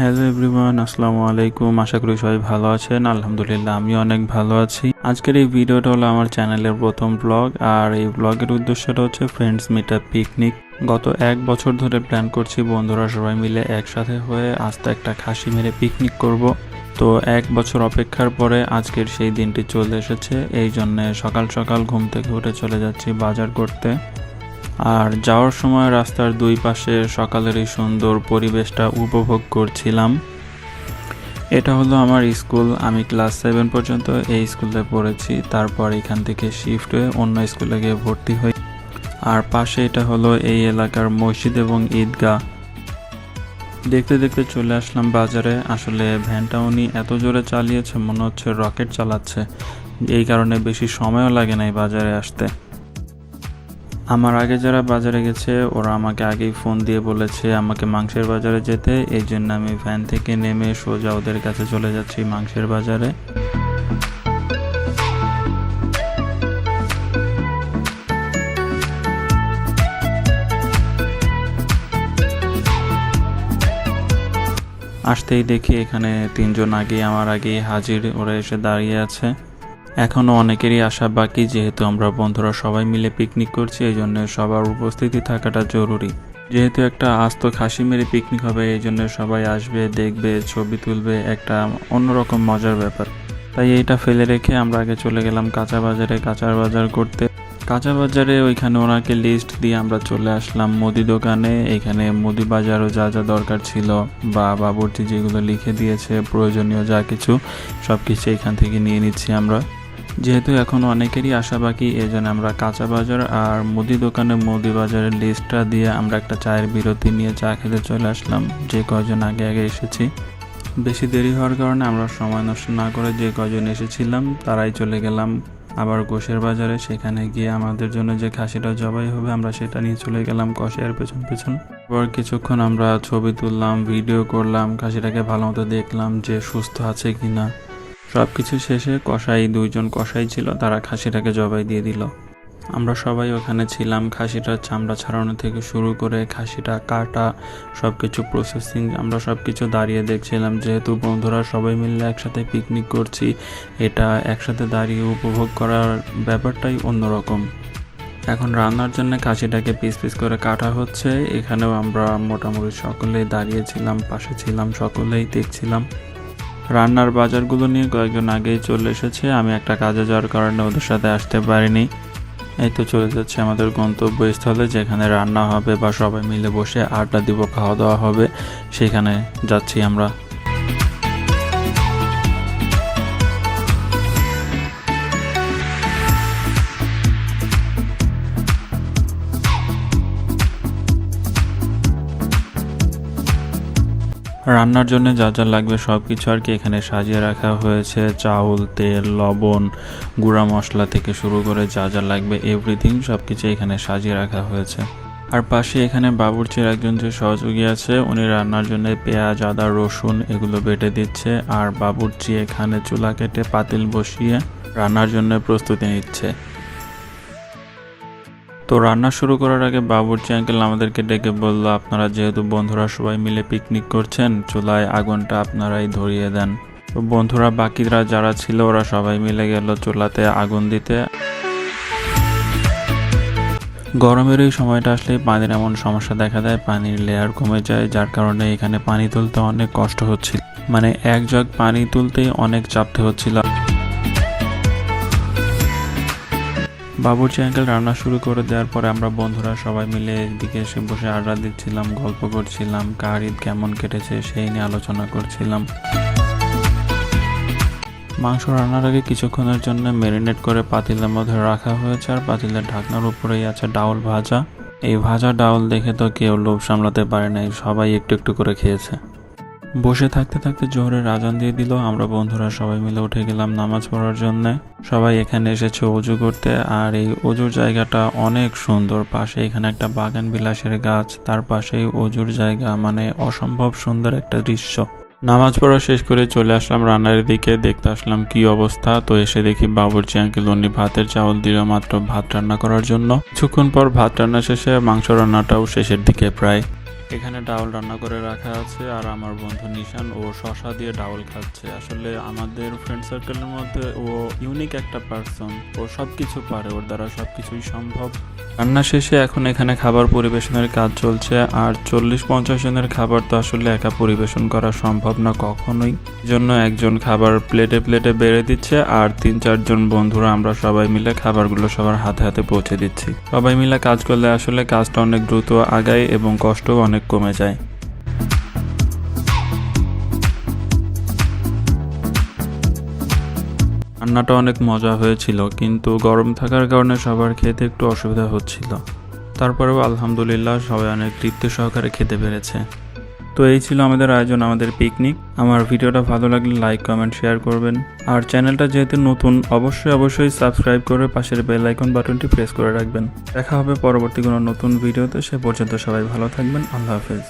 Hello everyone, আসসালামু আলাইকুম। আশা করি সবাই ভালো আছেন। আলহামদুলিল্লাহ আমি অনেক ভালো আছি। আজকের এই ভিডিওটা হলো আমার চ্যানেলের প্রথম ব্লগ, আর এই ব্লগের উদ্দেশ্যটা হচ্ছে ফ্রেন্ডস মিট আপ পিকনিক। গত 1 বছর ধরে প্ল্যান করছি বন্ধুরা সবাই মিলে একসাথে হয়ে আস্তে একটা খাসি মেরে পিকনিক করব। তো 1 বছর অপেক্ষার পরে আজকের সেই দিনটি চলে এসেছে। এই জন্যে সকাল সকাল ঘুম থেকে উঠে চলে যাচ্ছি বাজার করতে। আর যাওয়ার সময় রাস্তার দুই পাশে সকালের এই সুন্দর পরিবেশটা উপভোগ করছিলাম। এটা হলো আমার স্কুল। আমি ক্লাস 7 পর্যন্ত এই স্কুলে পড়েছি, তারপর এখান থেকে শিফট হয়ে অন্য স্কুলে গিয়ে ভর্তি হই। আর পাশে এটা হলো এই এলাকার মসজিদ এবং ঈদগাহ। দেখতে দেখতে চলে আসলাম বাজারে। আসলে ভ্যানটা উনি এত জোরে চালিয়েছে মনে হচ্ছে রকেট চালাচ্ছে, এই কারণে বেশি সময়ও লাগে না এই বাজারে আসতে। আমার আগে যারা বাজারে গেছে ওরা আমাকে আগেই ফোন দিয়ে বলেছে আমাকে মাংসের বাজারে যেতে, এই জন্য আমি ভ্যান থেকে নেমে সোজা ওদের কাছে চলে যাচ্ছি মাংসের বাজারে। আসতেই দেখি এখানে 3জন আমার আগেই হাজির, ওরা এসে দাঁড়িয়ে আছে। এখনও অনেকেরই আসা বাকি, যেহেতু আমরা বন্ধুরা সবাই মিলে পিকনিক করছি এই জন্য সবার উপস্থিতি থাকাটা জরুরি। যেহেতু একটা আস্ত খাসি মেরে পিকনিক হবে এই জন্য সবাই আসবে, দেখবে, ছবি তুলবে, একটা অন্যরকম মজার ব্যাপার। তাই এইটা ফেলে রেখে আমরা আগে চলে গেলাম কাঁচা বাজার করতে। কাঁচা বাজারে ওইখানে ওনাকে লিস্ট দিয়ে আমরা চলে আসলাম মুদি দোকানে। এখানে মুদি বাজারও যা যা দরকার ছিল বা বাবুর্চি যেগুলো লিখে দিয়েছে প্রয়োজনীয় যা কিছু সব কিছু এখান থেকে নিয়ে নিচ্ছি আমরা। যেহেতু এখন অনেকেরই আসা বাকি এই জন্য আমরা কাঁচা বাজার আর মুদি দোকানে মুদি বাজারের লিস্টটা দিয়ে আমরা একটা চায়ের বিরতি নিয়ে চা খেতে চলে আসলাম, যে কয়জন আগে এসেছি। বেশি দেরি হওয়ার কারণে আমরা সময় নষ্ট না করে যে কয়জন এসেছিলাম তারাই চলে গেলাম আবার গোশের বাজারে। সেখানে গিয়ে আমাদের জন্য যে খাসিটা জবাই হবে আমরা সেটা নিয়ে চলে গেলাম কষাইয়ের পেছন। এবার কিছুক্ষণ আমরা ছবি তুললাম, ভিডিও করলাম, খাসিটাকে ভালো মতো দেখলাম যে সুস্থ আছে কিনা। সবকিছু শেষে দুইজন কসাই ছিল, তারা খাসিটাকে জবাই দিয়ে দিল। আমরা সবাই ওখানে ছিলাম। খাসিটার চামড়া ছাড়ানো থেকে শুরু করে খাসিটা কাটা সবকিছু প্রসেসিং আমরা সবকিছু দাঁড়িয়ে দেখছিলাম। যেহেতু বন্ধুরা সবাই মিলে একসাথে পিকনিক করছি, এটা একসাথে দাঁড়িয়ে উপভোগ করার ব্যাপারটাই অন্যরকম। এখন রান্নার জন্য খাসিটাকে পিস পিস করে কাটা হচ্ছে। এখানেও আমরা মোটামুটি সকলেই দাঁড়িয়েছিলাম, পাশে ছিলাম, সকলেই দেখছিলাম। রান্নার বাজারগুলো নিয়ে কয়েকজন আগেই চলে এসেছে, আমি একটা কাজে যাওয়ার কারণে ওদের সাথে আসতে পারিনি। এই তো চলে যাচ্ছে আমাদের গন্তব্যস্থলে, যেখানে রান্না হবে বা সবাই মিলে বসে আড্ডা দিব, খাওয়া দাওয়া হবে, সেখানে যাচ্ছি আমরা। রান্নার জন্য যা যা লাগবে সব কিছু আর কি এখানে সাজিয়ে রাখা হয়েছে। চাউল, তেল, লবণ, গুঁড়া মশলা থেকে শুরু করে যা যা লাগবে এভরিথিং সব কিছু এখানে সাজিয়ে রাখা হয়েছে। আর পাশে এখানে বাবুর্চির একজন যে সহযোগী আছে উনি রান্নার জন্য পেঁয়াজ, আদা, রসুন এগুলো বেটে দিচ্ছে। আর বাবুর্চি এখানে চুলা কেটে পাতিল বসিয়ে রান্নার জন্য প্রস্তুতি নিচ্ছে। তো রান্না শুরু করার আগে বাবুর্চি আঙ্কেল আমাদেরকে ডেকে বলল, আপনারা যেহেতু বন্ধুরা সবাই মিলে পিকনিক করছেন চুলায় আগুনটা আপনারাই ধরিয়ে দেন। তো বন্ধুরা বাকিরা যারা ছিল ওরা সবাই মিলে গেল চুলাতে আগুন দিতে। গরমের এই সময়টা আসলে পানির এমন সমস্যা দেখা দেয়, পানির লেয়ার কমে যায়, যার কারণে এখানে পানি তুলতে অনেক কষ্ট হচ্ছিল। মানে এক জগ পানি তুলতেই অনেক চাপতে হচ্ছিল। বাবুর্চি আঙ্কেল রান্না শুরু করে দেওয়ার পরে আমরা বন্ধুরা সবাই মিলে একদিকে এসে বসে আড্ডা দিচ্ছিলাম, গল্প করছিলাম, কার ঈদ কেমন কেটেছে সেই নিয়ে আলোচনা করছিলাম। মাংস রান্নার আগে কিছুক্ষণের জন্য ম্যারিনেট করে পাতিলের মধ্যে রাখা হয়েছে, আর পাতিলের ঢাকনার উপরেই আছে ডাউল ভাজা। এই ভাজা ডাউল দেখে তো কেউ লোভ সামলাতে পারে নাই, সবাই একটু একটু করে খেয়েছে। বসে থাকতে থাকতে জোহরের আজান দিয়ে দিল। আমরা বন্ধুরা সবাই মিলে উঠে গেলাম নামাজ পড়ার জন্য। সবাই এখানে এসেছে অজু করতে, আর এই অজুর জায়গাটা অনেক সুন্দর। পাশে এখানে একটা বাগান বিলাসের গাছ, তার পাশেই অজুর জায়গা, মানে অসম্ভব সুন্দর একটা দৃশ্য। নামাজ পড়া শেষ করে চলে আসলাম রান্নার দিকে, দেখতে আসলাম কি অবস্থা। তো এসে দেখি বাবুর্চি আঙ্কেল উনি ভাতের চাউল দিল মাত্র ভাত রান্না করার জন্য। কিছুক্ষণ পর ভাত রান্না শেষে মাংস রান্নাটাও শেষের দিকে প্রায়। এখানে ডাউল রান্না করে রাখা আছে আর আমার বন্ধু নিশান ও শশা দিয়ে ডাউল খাচ্ছে। আসলে আমাদের ফ্রেন্ড সার্কেলের মধ্যে ও ইউনিক একটা পার্সন, ও সব কিছু পারে, ওর দ্বারা সব কিছুই সম্ভব। রান্না শেষে এখন এখানে খাবার পরিবেশনের কাজ চলছে, আর 40-50 জনের খাবার তো আসলে একা পরিবেশন করা সম্ভব না কখনোই। জন্য একজন খাবার প্লেটে প্লেটে বেড়ে দিচ্ছে, আর 3-4 জন বন্ধুরা আমরা সবাই মিলে খাবারগুলো সবার হাতে হাতে পৌঁছে দিচ্ছি। সবাই মিলে কাজ করলে আসলে কাজটা অনেক দ্রুত আগায় এবং কষ্টও অনেক কমে যায়। রান্নাটা অনেক মজা হয়েছিল, কিন্তু গরম থাকার কারণে সবার খেতে একটু অসুবিধা হচ্ছিল। তারপরেও আলহামদুলিল্লাহ সবাই অনেক তৃপ্তি সহকারে খেতে পেরেছে। তো এই ছিল আমাদের আয়োজন, আমাদের পিকনিক। আমার ভিডিওটা ভালো লাগলে লাইক, কমেন্ট, শেয়ার করবেন। আর চ্যানেলটা যেহেতু নতুন, অবশ্যই সাবস্ক্রাইব করে পাশের বেল আইকন বাটনটি প্রেস করে রাখবেন। দেখা হবে পরবর্তী কোনো নতুন ভিডিওতে। সে পর্যন্ত সবাই ভালো থাকবেন। আল্লাহ হাফেজ।